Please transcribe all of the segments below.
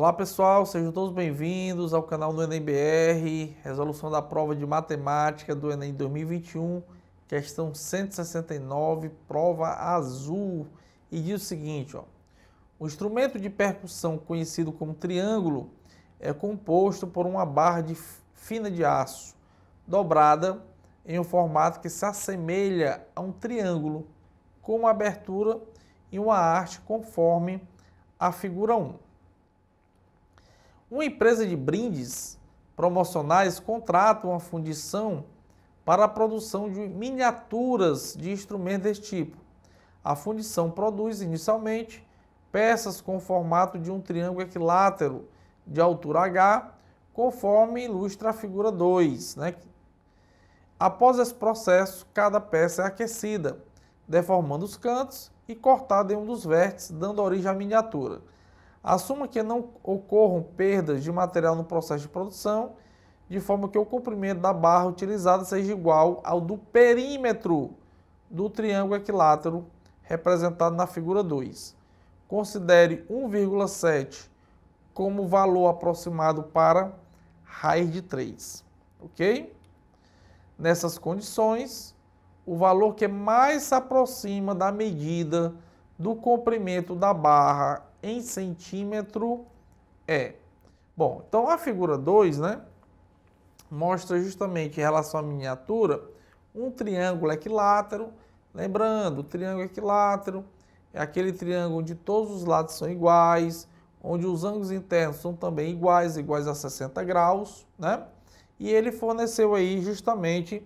Olá pessoal, sejam todos bem-vindos ao canal do Enem BR, resolução da prova de matemática do Enem 2021, questão 169, prova azul, e diz o seguinte, ó, o instrumento de percussão conhecido como triângulo é composto por uma barra fina de aço, dobrada em um formato que se assemelha a um triângulo, com uma abertura e uma haste conforme a figura 1. Uma empresa de brindes promocionais contrata uma fundição para a produção de miniaturas de instrumentos desse tipo. A fundição produz inicialmente peças com o formato de um triângulo equilátero de altura H, conforme ilustra a figura 2. Após esse processo, cada peça é aquecida, deformando os cantos e cortada em um dos vértices, dando origem à miniatura. Assuma que não ocorram perdas de material no processo de produção, de forma que o comprimento da barra utilizada seja igual ao do perímetro do triângulo equilátero representado na figura 2. Considere 1,7 como valor aproximado para raiz de 3. Ok? Nessas condições, o valor que mais se aproxima da medida do comprimento da barra em centímetro é. Bom, então a figura 2, mostra justamente em relação à miniatura um triângulo equilátero. Lembrando, o triângulo equilátero é aquele triângulo onde todos os lados são iguais, onde os ângulos internos são também iguais a 60 graus, E ele forneceu aí justamente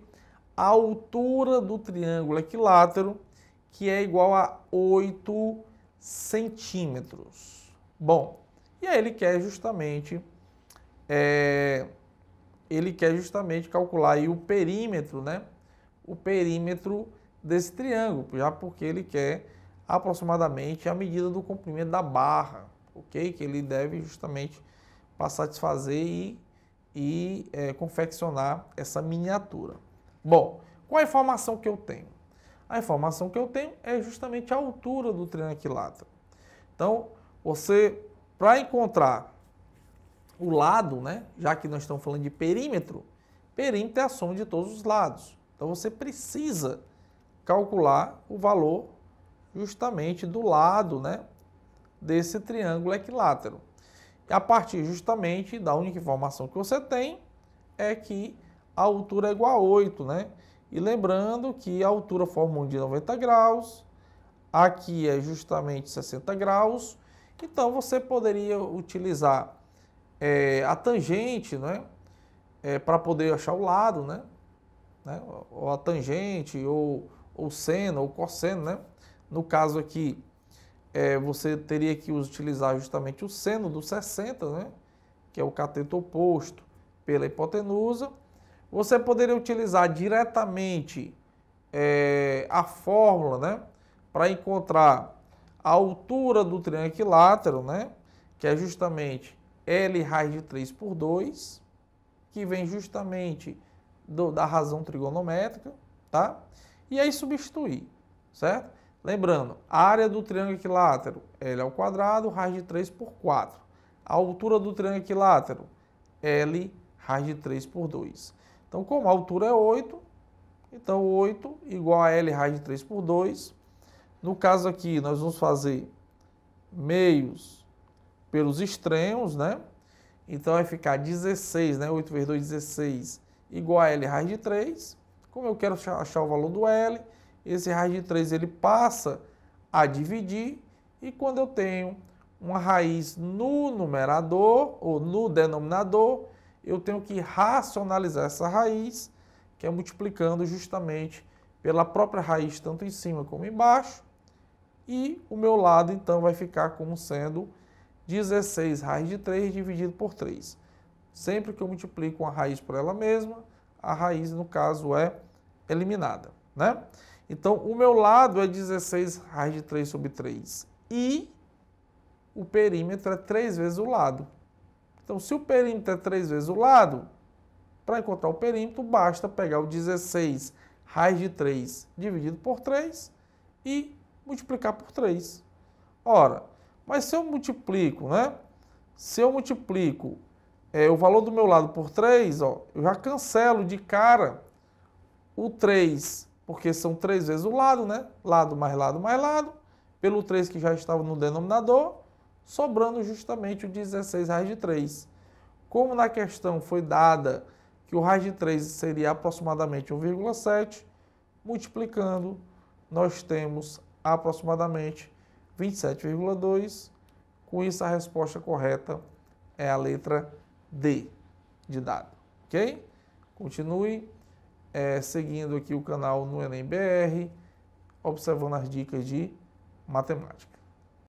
a altura do triângulo equilátero, que é igual a 8 centímetros. Bom, e aí ele quer justamente calcular aí o perímetro, O perímetro desse triângulo, já porque ele quer aproximadamente a medida do comprimento da barra, ok? Que ele deve justamente para satisfazer e confeccionar essa miniatura. Bom, qual a informação que eu tenho? A informação que eu tenho é justamente a altura do triângulo equilátero. Então, você, para encontrar o lado, já que nós estamos falando de perímetro, perímetro é a soma de todos os lados. Então, você precisa calcular o valor justamente do lado, desse triângulo equilátero. E a partir justamente da única informação que você tem é que a altura é igual a 8, E lembrando que a altura forma um de 90 graus, aqui é justamente 60 graus, então você poderia utilizar a tangente, para poder achar o lado, Ou a tangente, ou seno, ou cosseno, No caso aqui, você teria que utilizar justamente o seno do 60, Que é o cateto oposto pela hipotenusa. Você poderia utilizar diretamente a fórmula, para encontrar a altura do triângulo equilátero, que é justamente L raiz de 3 por 2, que vem justamente da razão trigonométrica, E aí substituir, certo? Lembrando, a área do triângulo equilátero, L ao quadrado, raiz de 3 por 4. A altura do triângulo equilátero, L raiz de 3 por 2. Então, como a altura é 8, então 8 igual a L raiz de 3 por 2. No caso aqui, nós vamos fazer meios pelos extremos, Então, vai ficar 16, 8 vezes 2, 16, igual a L raiz de 3. Como eu quero achar o valor do L, esse raiz de 3 ele passa a dividir. E quando eu tenho uma raiz no numerador ou no denominador, eu tenho que racionalizar essa raiz, que é multiplicando justamente pela própria raiz, tanto em cima como embaixo. E o meu lado, então, vai ficar como sendo 16 raiz de 3 dividido por 3. Sempre que eu multiplico uma raiz por ela mesma, a raiz, no caso, é eliminada, Então, o meu lado é 16 raiz de 3 sobre 3. E o perímetro é 3 vezes o lado. Então, se o perímetro é 3 vezes o lado, para encontrar o perímetro, basta pegar o 16 raiz de 3 dividido por 3 e multiplicar por 3. Ora, mas se eu multiplico, Se eu multiplico o valor do meu lado por 3, ó, eu já cancelo de cara o 3, porque são 3 vezes o lado, né? Lado mais lado mais lado, pelo 3 que já estava no denominador, sobrando justamente o 16 raiz de 3. Como na questão foi dada que o raiz de 3 seria aproximadamente 1,7, multiplicando, nós temos aproximadamente 27,2. Com isso, a resposta correta é a letra D de dado, ok? Continue seguindo aqui o canal no Enem BR, observando as dicas de matemática.